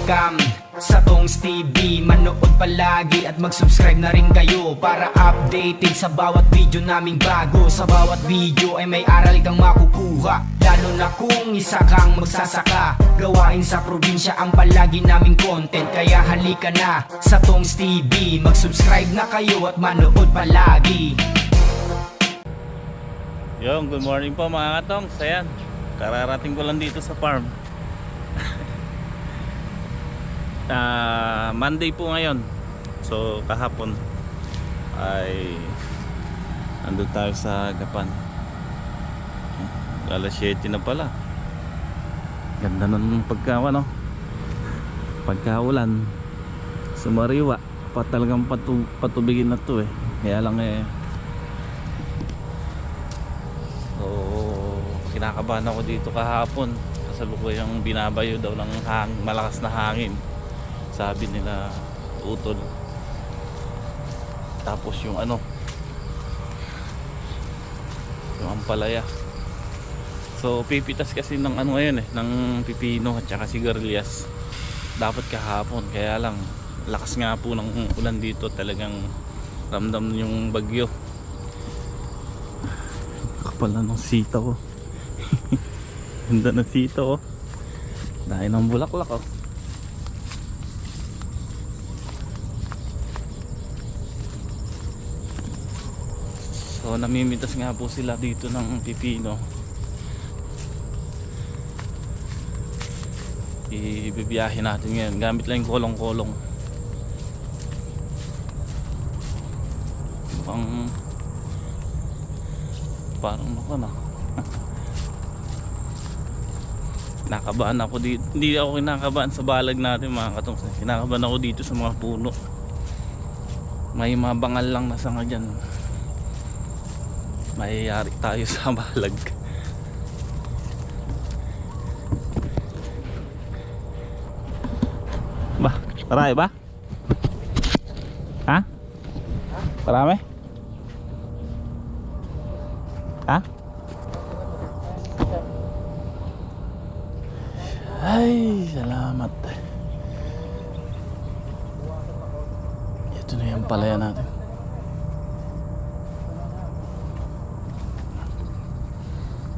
welcome sa Tongs TV. Manood palagi at mag-subscribe na rin kayo para updated sa bawat video naming bago. Sa bawat video ay may aral kang makukuha, lalo na kung isa kang magsasaka. Gawain sa probinsya ang palagi naming content, kaya halika na sa Tongs TV. Mag-subscribe na kayo at manood palagi. Yung, good morning po mga katongs. Ayan, kararating ko lang dito sa farm. Monday po ngayon. So kahapon ay andun tayo sa Gapan. Alas 7 na pala. Ganda ng pagkaulan. Sumariwa pa, talagang patubigin na to eh. Kaya lang kinakabahan ako dito kahapon. Kasalukuyang binabayo daw ng malakas na hangin. Sabi nila utol. Tapos yung yung ampalaya. So pipitas kasi ng ngayon ng pipino at saka sigarilyas. Dapat kahapon, kaya lang lakas nga po ng ulan dito. Talagang ramdam yung bagyo. Kapal na ng sitaw. Ganda na sitaw. Dahil ng bulaklak So namimitas nga po sila dito ng pipino. Ibibiyahin natin ngayon. Gamit lang yung kolong-kolong. Parang nakabahan ako dito. Hindi ako kinakabahan sa balag natin mga katongs. Kinakabahan ako dito sa mga puno. May mabangal lang na sanga dyan. Mayayari tayo sa balag. Ba, marami ba? Ha? Marami? Ha? Ay, salamat. Ito na yung palaya natin.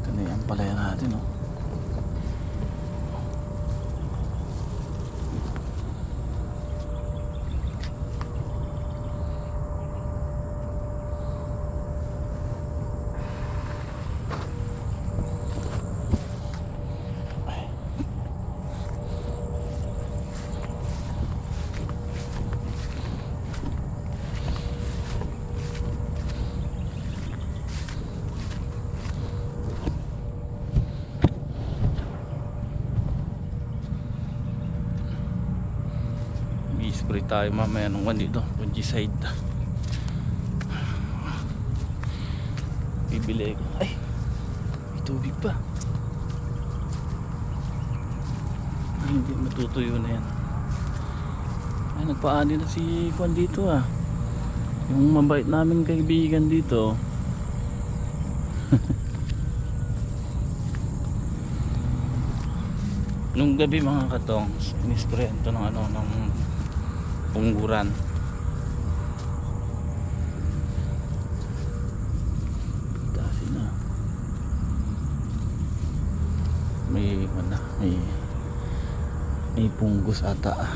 Ito na yung palaya natin, oh. Spray tayo mamaya ng dito, fungicide. Bibili ko. Ay, may tubig pa. Ay, hindi matutuyo na yan. Ay, nagpaani na si Juan dito yung mabait naming kaibigan dito. Nung gabi mga katong, inisprayan to ng ng pungguran. Kasi na may punggos ata.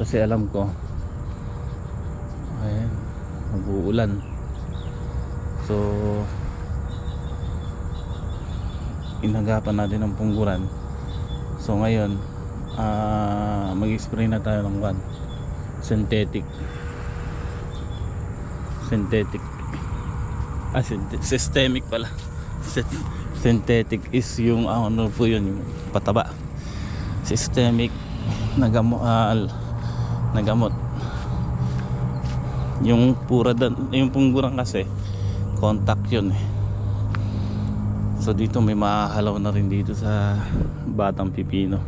Kasi alam ko ayan, mag-uulan. So inagapan natin ang pungguran. So ngayon mag-spray na tayo ng synthetic systemic pala. Synthetic is yung po yun, yung pataba. Systemic na gamot. Yung yung pungguran kasi contact yun So dito may mahalaw na rin dito sa batang pipino.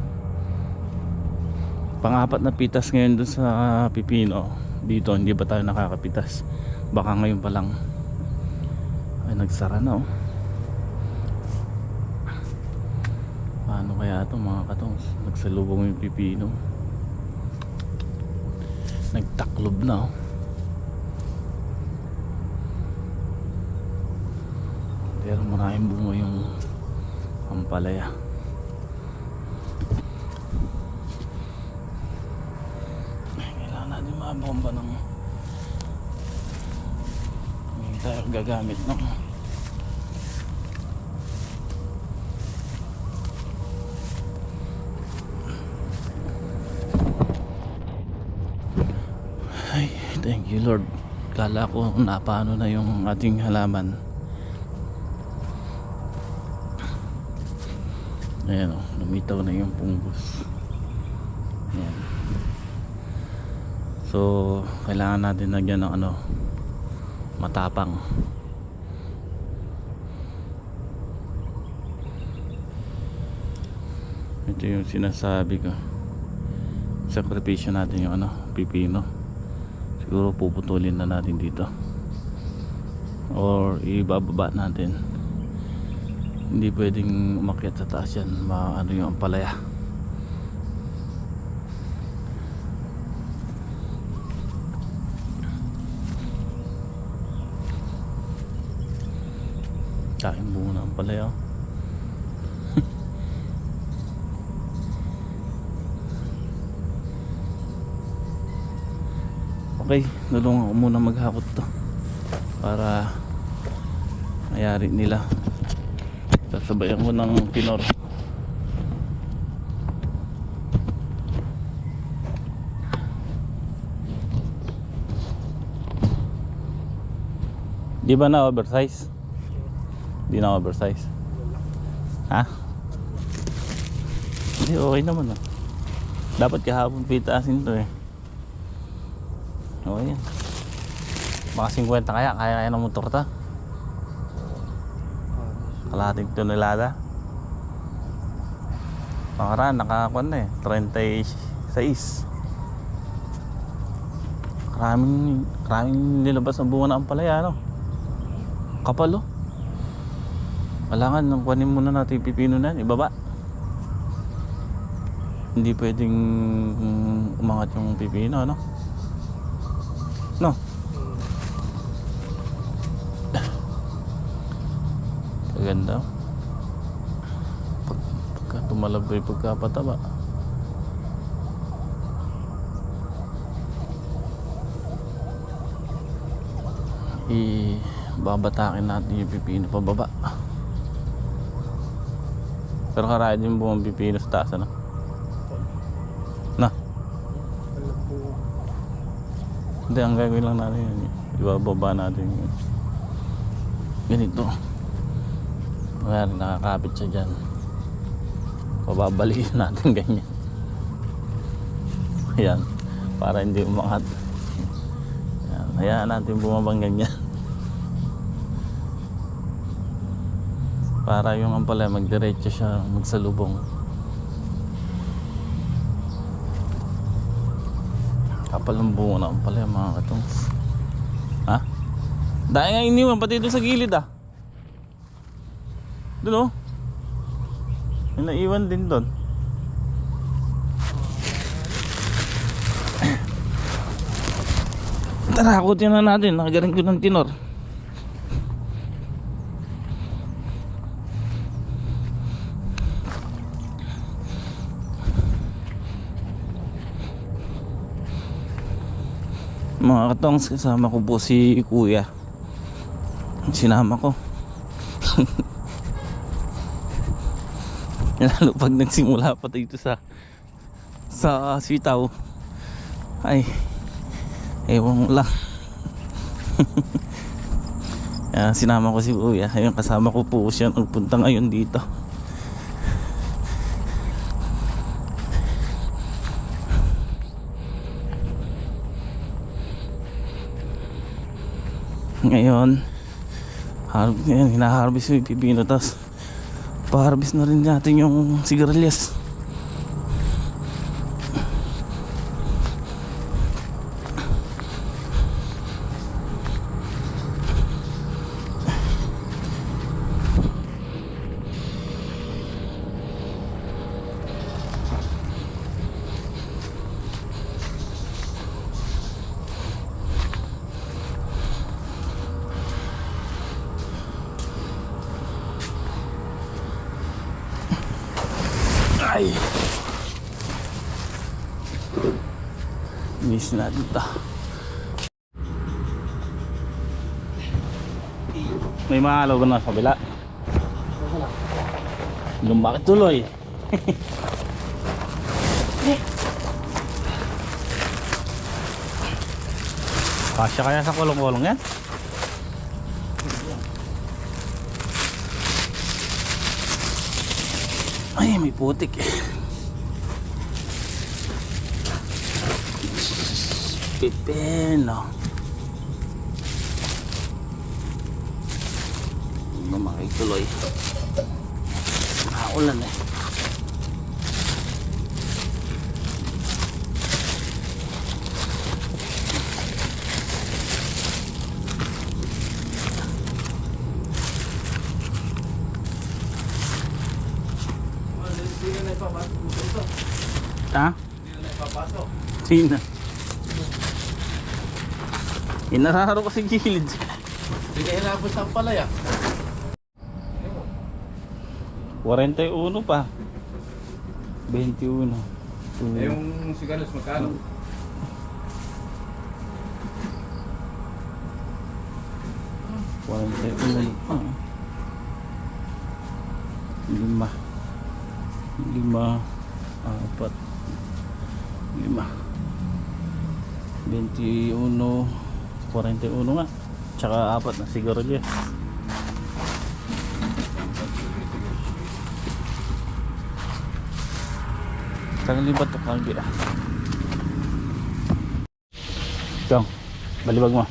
Pang-apat na pitas ngayon dun sa pipino. Dito hindi ba tayo nakakapitas? Baka ngayon pa lang. Ay, nagsara na Ano kaya ito mga katongs? Nagsalubong yung pipino. Nagtaklob na oh. Pero maraming bunga yung ampalaya. Kailangan natin mabomba ng hindi tayo gagamit ng ay, thank you Lord. Kala ko napano na yung ating halaman. Ayan o, lumitaw na yung punggos. Ayan. So, kailangan natin lagyan ng ano, matapang. Ito yung sinasabi ko. Sakripisyo natin yung ano, pipino. Siguro puputulin na natin dito. Or ibababa natin. Hindi pwedeng umakyat sa taas yan, maano yung ampalaya. Kain muna ang ampalaya. Okay, tulungan ko muna maghakot to para mayari nila. Sasabayan ko ng tinor. Di ba na oversize? Di na oversize? Ha? Hindi, okay naman ah. Dapat kahapon pitaasin to eh. Okay yan. Baka 50 kaya ng motor ta. Kalahating tonelada. Pangaraan nakakuan na eh 36. Karaming nilabas ang bunga ng ampalaya no. Kapal oh. Kailangan nang kunin muna natin yung pipino na yan, ibaba. Hindi pwedeng umangat yung pipino no. No. Ganda pagka tumalabay pagkapataba. Babatakin natin yung pipino pababa. Pero karaan yung buong pipino sa taas ano? Na? Hindi, ang gagawin lang natin yun, ibababa natin yun. Ganito. Ngayon nakakapit siya dyan. Pababalikin natin ganyan. Ayan. Para hindi umangat. Ayan. Hayaan natin bumabang ganyan. Para yung ampalaya magdiretso siya magsalubong. Kapal ng bunga na ampalaya mga katongs. Ha? Dahil nga iniwan pati doon sa gilid ah. Doon oh. May naiwan din doon. Tara, akutin na natin. Nakagaring ko ng tinor. Mga katongs, kasama ko po si Kuya. Sinama ko. Lalo pag nagsimula pa dito sa sitaw ay ewan lang. Sinama ko si Kuya. Ayun, kasama ko po siya nagpunta ngayon dito. Ngayon hinaharvest yung pipino, tapos pa-harvest na rin natin yung sigarilyas. Ay. Miss na dito. May mahalo ba na sa kabila? Lumakit tuloy. Kasya kaya sa kulong-kulong yan? Ay, may putik eh. Pipino. Hindi makituloy. Naulan eh. Ha? Sino? Inararo kasi gilid. Hindi ka inabot ng palaya. 41 pa. 21. Yung sigalos magkano? Lima. Apat. 5. 21. 41 nga. Tsaka 4 na sigarilyo. Tangan libat to kagi ah. Dong, balibag mo.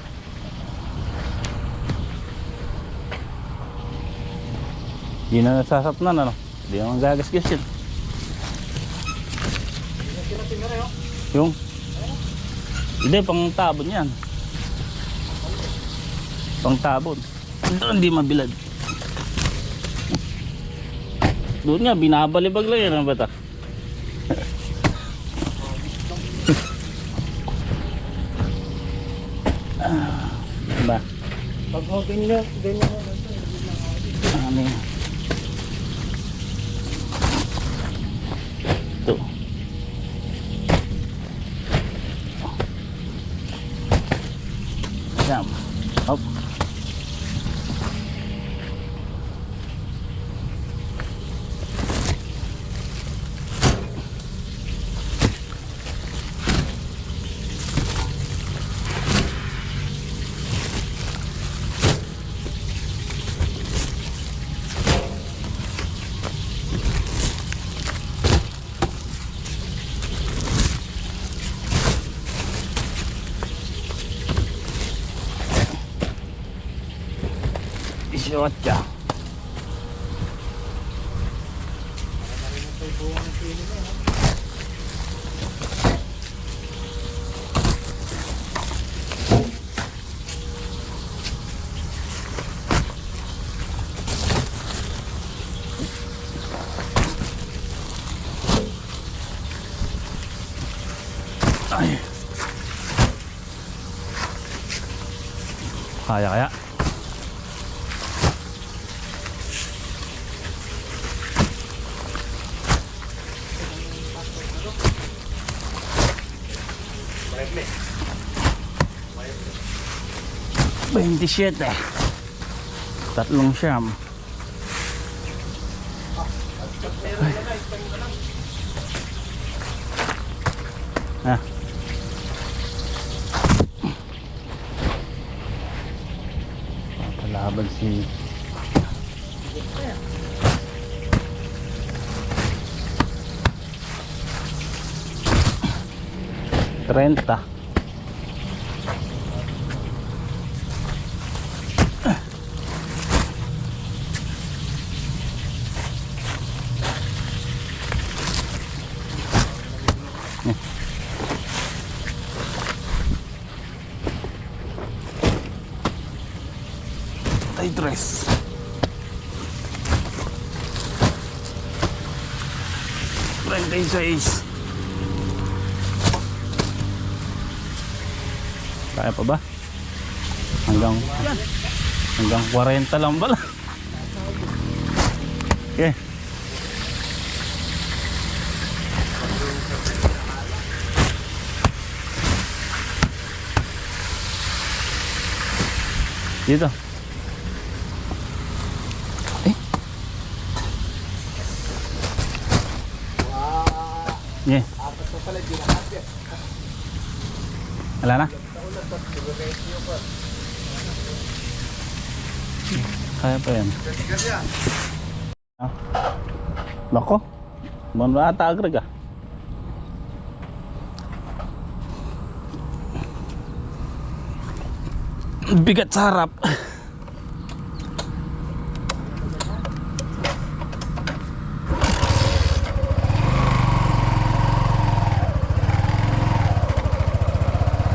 Di na nasasapnan ano? Di naman gagas-gas yun. Yung? Hindi, pang tabon yan. Pang tabon. Hindi mabilad. Doon nga, binabalibag lang yan ang bata. Diba? Pag ganyan Ano yan? Ito. Jam. Hop. Isyocha. Ay. Kaya. Siete. Tatlong siyam. Ah. Papalaban si Trenta. Ay, tres. $26. Kaya pa ba? Hanggang 40 lang pala. Okay. Dito. Eh. Yeah. Wala na? Kaya pa yan. Loko. Mohon ba ata agreg ah. Bigat sa harap.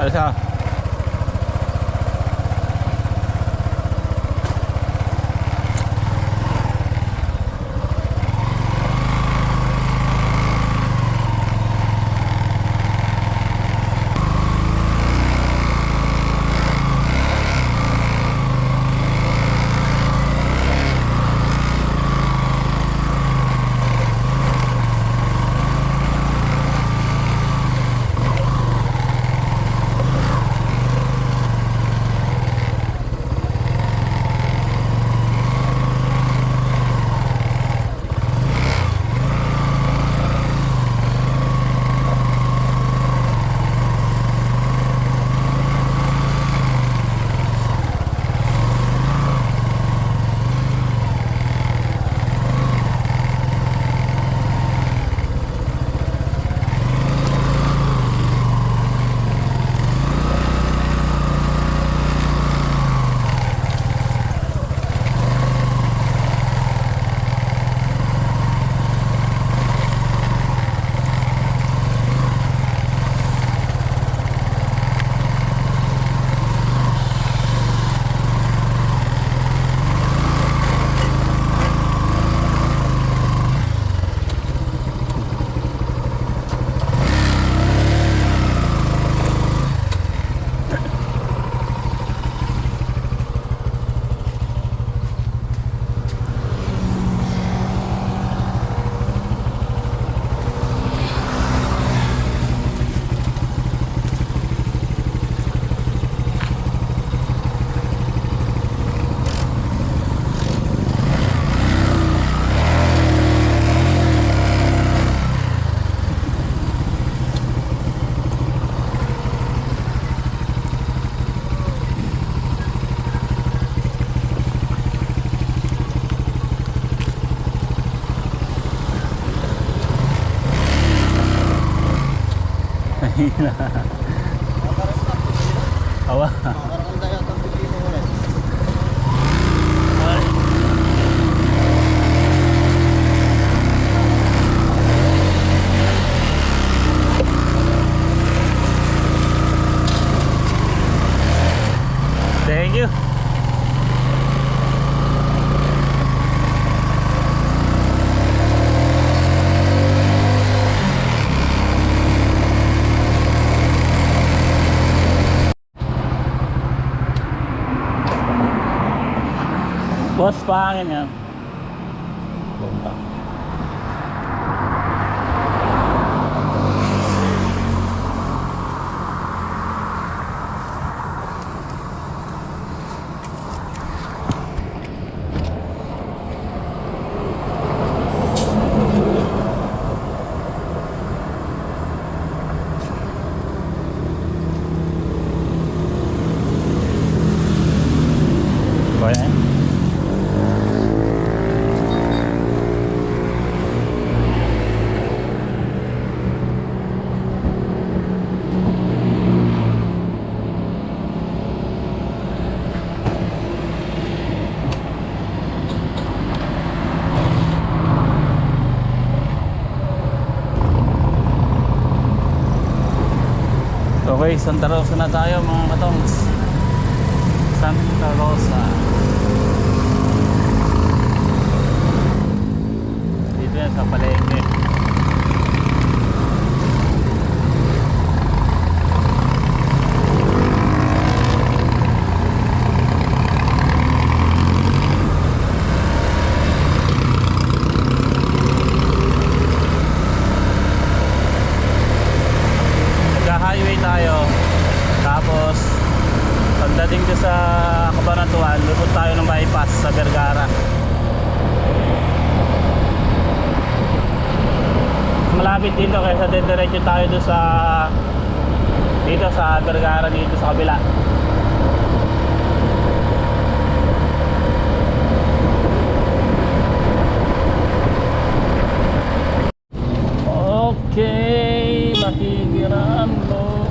Alis ka. Awa. Thank you. Boss, pangin yan. Bomba. Kaya yan. Okay, Santa Rosa na tayo mga katongs. Santa Rosa. Dito yan sa palengke. Highway tayo, tapos pagdating ko sa Cabanatuan malapit dito kaysa diretso tayo doon sa dito sa Vergara dito sa kabila. Okay, makikiraan mo.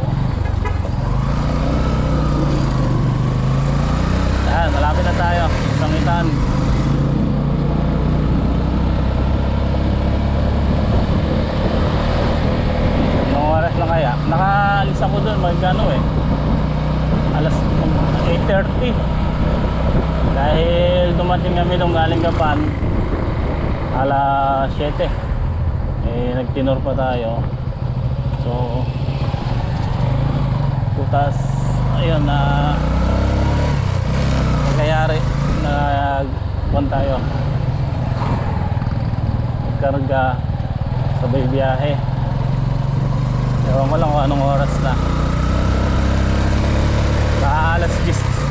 Yan, malapit na tayo. Sangitan. Mga oras lang kaya. Nakaalis ako doon, magkano eh. Alas 8:30. Dahil dumating kami nung galing Gapan alas 7. Eh, nagtinor pa tayo. So putas, ayun na kayari nagpuan tayo, nagkarga, sabay biyahe. Ewan ko lang kung anong oras na.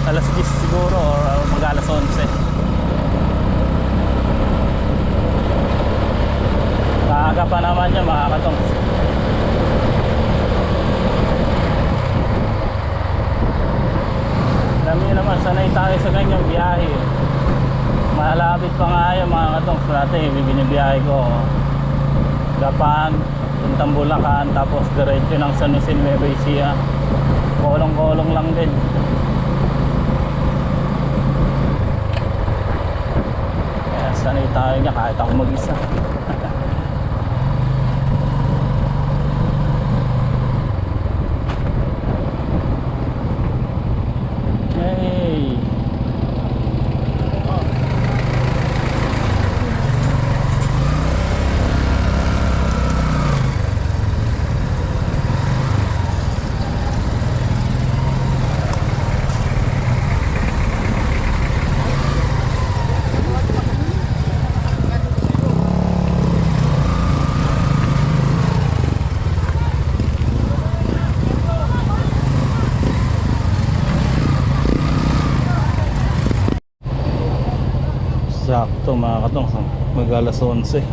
Alas 10 siguro or mag alas 11. Maaga pa naman yan mga katong. Alam niyo naman, sanay tayo sa ganyang biyahe. Malapit pa nga yan mga katong. So dati binibiyahe ko Gapan, puntang Bulacan, tapos diretso ng San Jose Nueva Ecija. Kolong-kolong lang din. Kaya sanay tayo niya kahit ako mag-isa. Sakto mga katong, mag alas 11,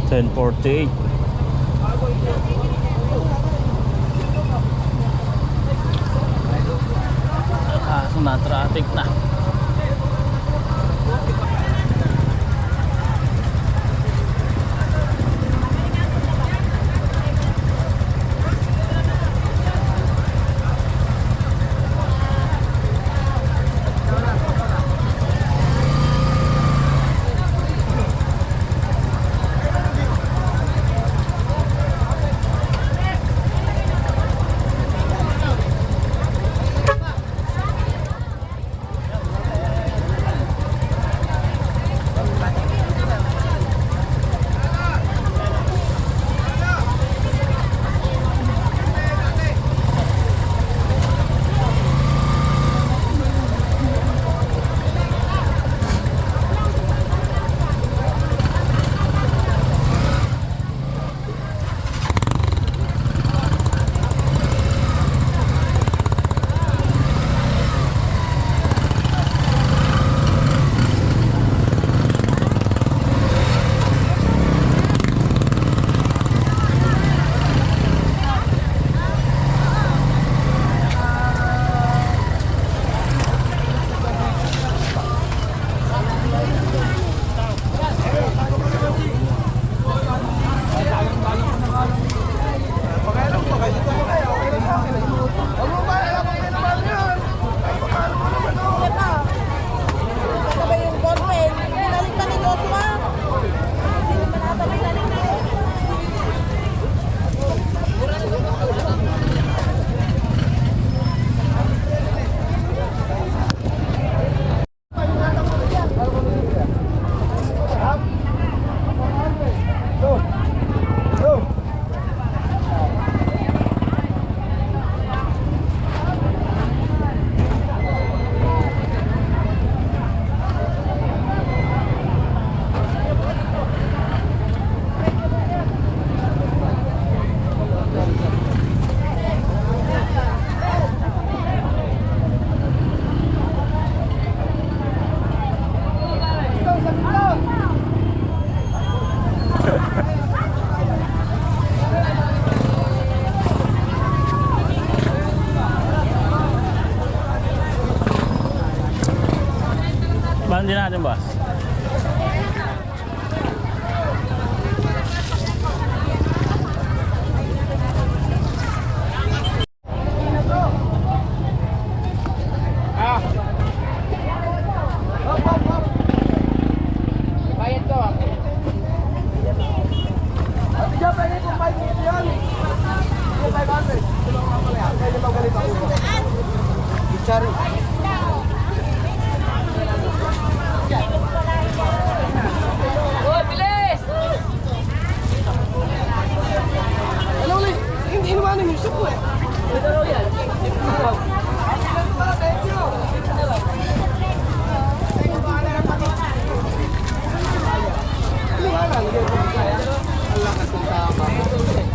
10:48. Kaso na traffic na.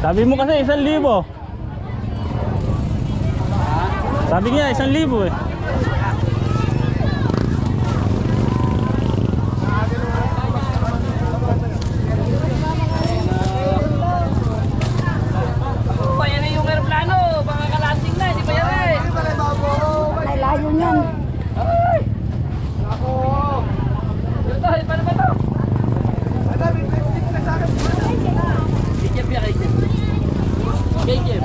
Sabi mo kasi 1,000. Sabi niya 1,000 eh. Bayan na yung aeroplano, baka kalanting na, hindi ba yan eh? Ay, layo niyan. Ito, paano ba ito? Kay Jeff yan, kay Jeff. Kay Jeff.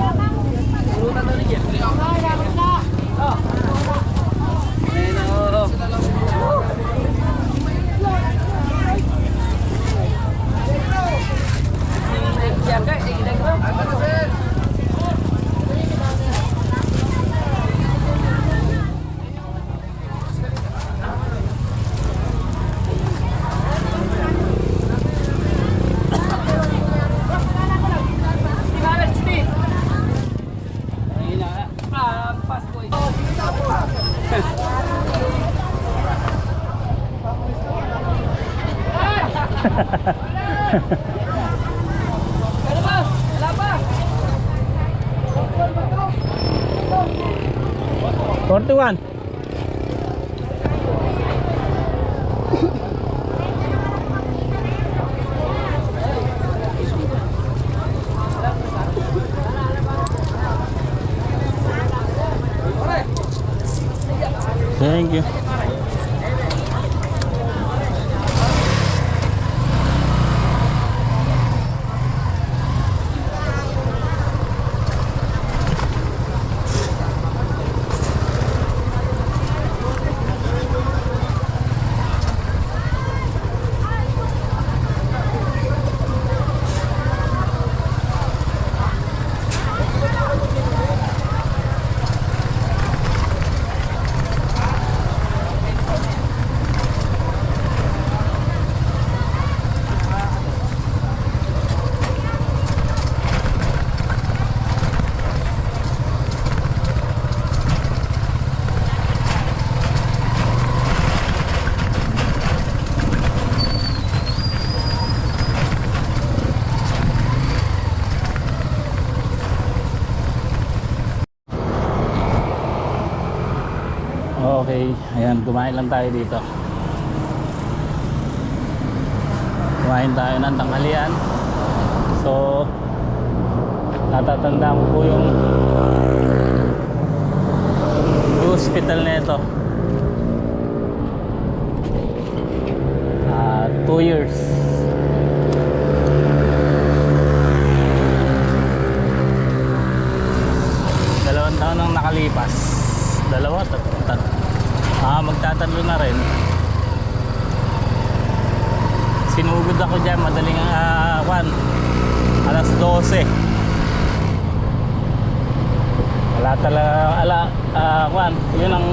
Urutan daw ni Jeff. Oh. Ayun na, oh. Yan ka, ilang bro? Ano ba? Wala pa? 41. Thank you. Okay, ayan, kumain lang tayo dito. Kumain tayo ng tanghalian. So, natatanda ko po yung hospital na ito. 2 years. Dalawang taon nang nakalipas. Dalawa, magtatatlo na rin. Sinugod ako dyan madaling alas 12. Wala talaga yun ang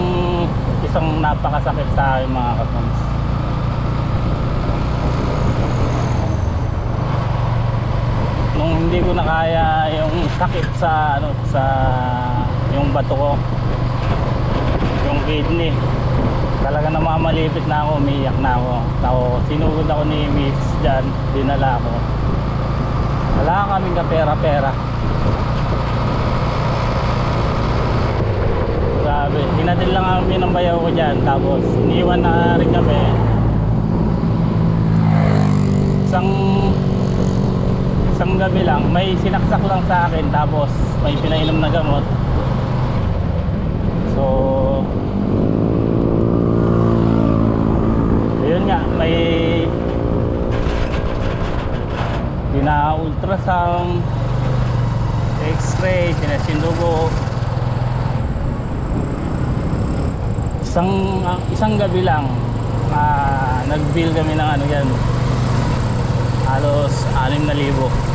isang napakasakit sa akin mga kasams. Nung hindi ko na kaya yung sakit sa yung bato ko, yung kidney, talaga namamalipit na ako, umiyak na ako. Sinugod ako ni Miss dyan, dinala ako. Wala kaming kapera-pera. Grabe, hinatid lang kami ng bayaw ko dyan, tapos iniwan na rin kami. Isang gabi lang, may sinaksak lang sa akin, tapos may pinainom na gamot. So yun nga, may pina-ultrasound, x-ray, sinasindugo. Isang gabi lang nag-bill kami ng ano yan, halos 6,000.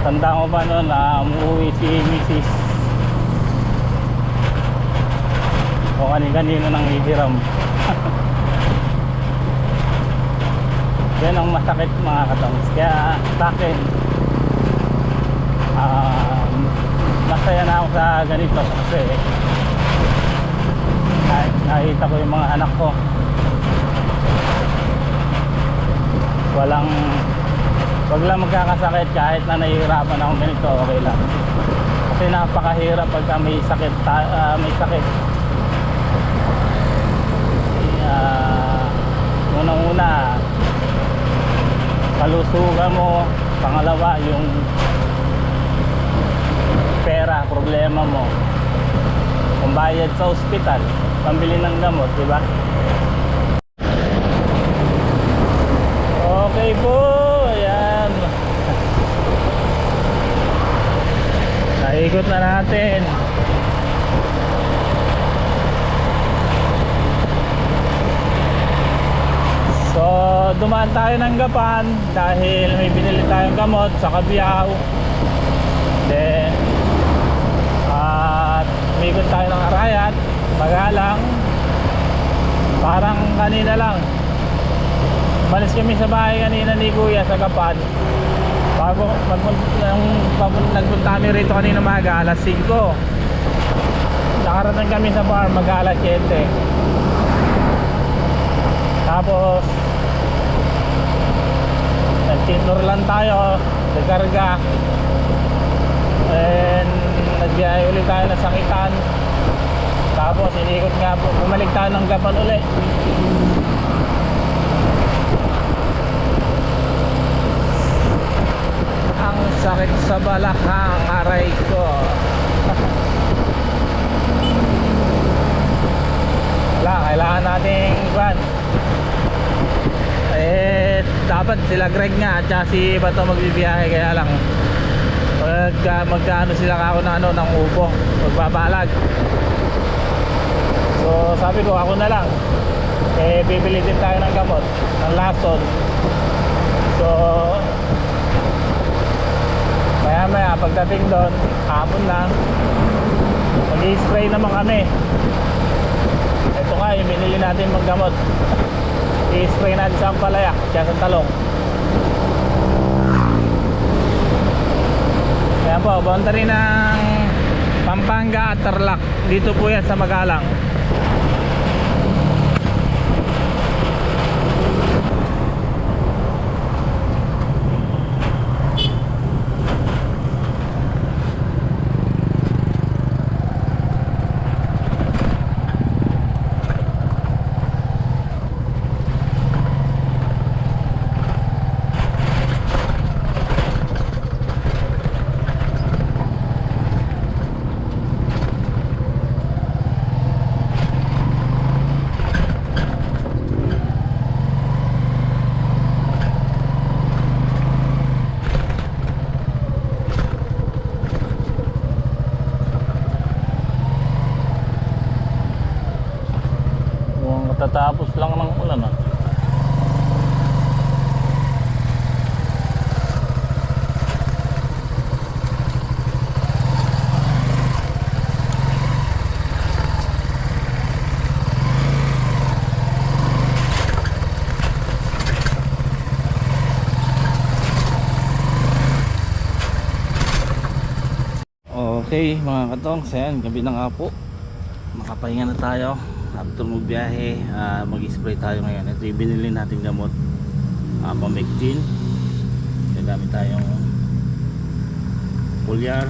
Tanda ko pa noon na umuwi si Mrs. o kanino nang hihiram. Yan ang masakit mga katams. Kaya sa akin masaya na ako lang sa ganito kasi nakita ko yung mga anak ko wag lang magkakasakit kahit na nahihirapan akong ganito, okay lang kasi napakahirap pagka may sakit unang-una kalusugan mo, pangalawa yung pera, problema mo, pambayad sa ospital, pambili ng gamot, di ba? Okay po, ayan. Naikot na natin. So, dumaan tayo ng Gapan dahil may binili tayong gamot sa Cabiao. Then, at umikot tayo ng Arayat, Magalang. Parang kanina lang. Malis kami sa bahay kanina ni Kuya sa Gapan. Bago nagpunta kami rito kanina maga, alas 5. Nakarating kami sa bar mag-alas 7. Tapos nagtinor lang tayo, nagkarga, and nagbiyahe ulit tayo na Sangitan. Tapos inikot nga po, bumalik tayo ng Gapan ulit. Ang sakit sa balakang, aray ko. Wala, kailangan nating dapat sila Greg nga at si Bato magbibiyahe, kaya lang magkaano sila kako na ng upo, magbabalag. So sabi ko ako na lang, bibili din tayo ng gamot, ng Lason. So maya pagdating doon, hapon na, mag-i-spray naman kami. Ito nga yung binili natin maggamot, i-spray natin sa Ampalaya kaya sa Talong. Kaya po, boundary ng Pampanga at Tarlac, dito po yan sa Magalang. Tatapos lang ng ulan ah. Okay mga katong, ayan, gabi na nga po, makapahinga na tayo. After magbiyahe, mag-spray tayo ngayon. Ito yung binili natin gamot, Pamectin. Gagamit tayong Pulyar.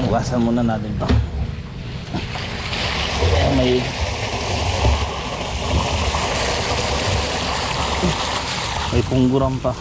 Ugasan muna natin to. May pungguran pa.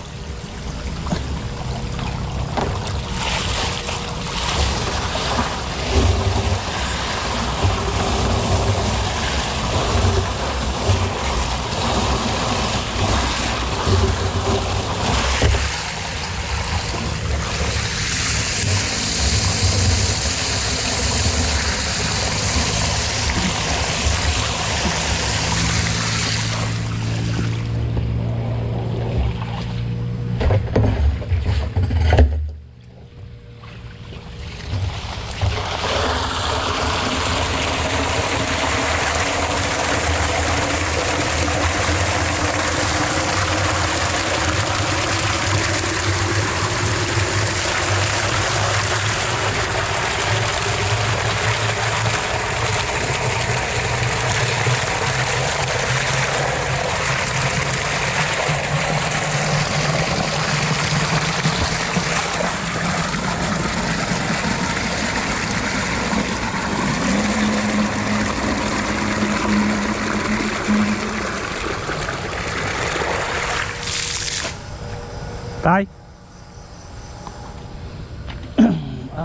Tay.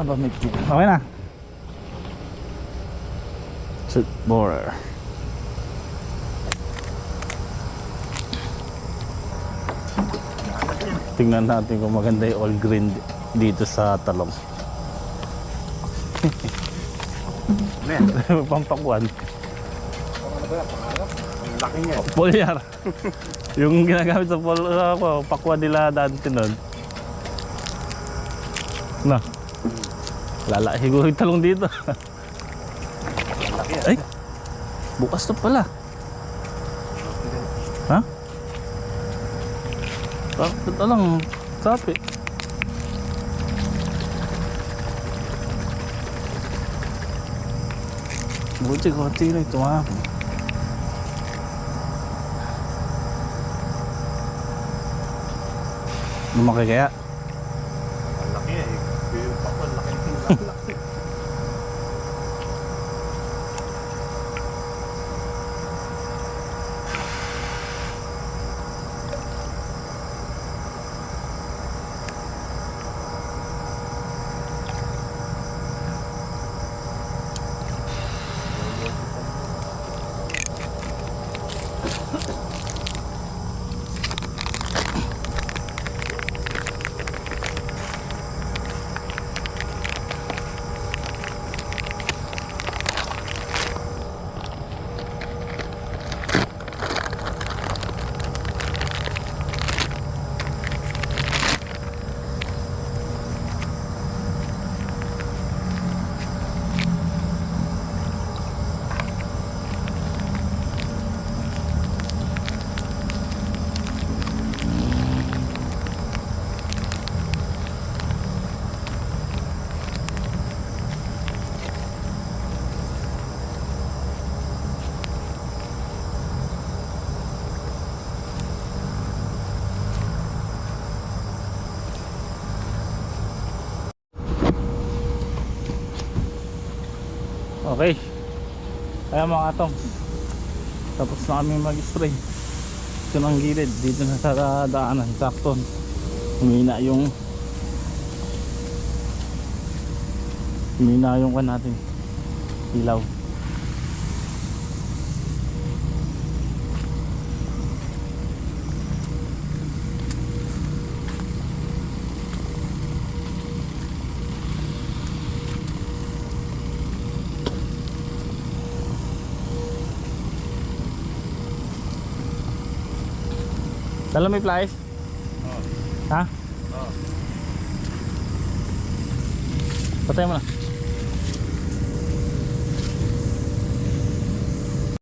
Ba may okay na. Shoot borer. Tingnan natin kung maganda yung all green dito sa talong. Pampakwan. Laki niya. Polyar. Yung ginagamit sa pakwan nila dati nun. Na. Lalaki ko yung talong dito. Ay. Bukas na pala. Ha? Ito lang, sapi. Buti ko, na ito ha. Lumaki kaya? Laki eh. Yung pakwan, laki. Okay. Kaya mga atong, tapos na kami mag-spray. Ito ng gilid, dito na sa daanan. Sakto. Humina yung kan natin. Ilaw. Dala may flies? Ha? Patay mo na.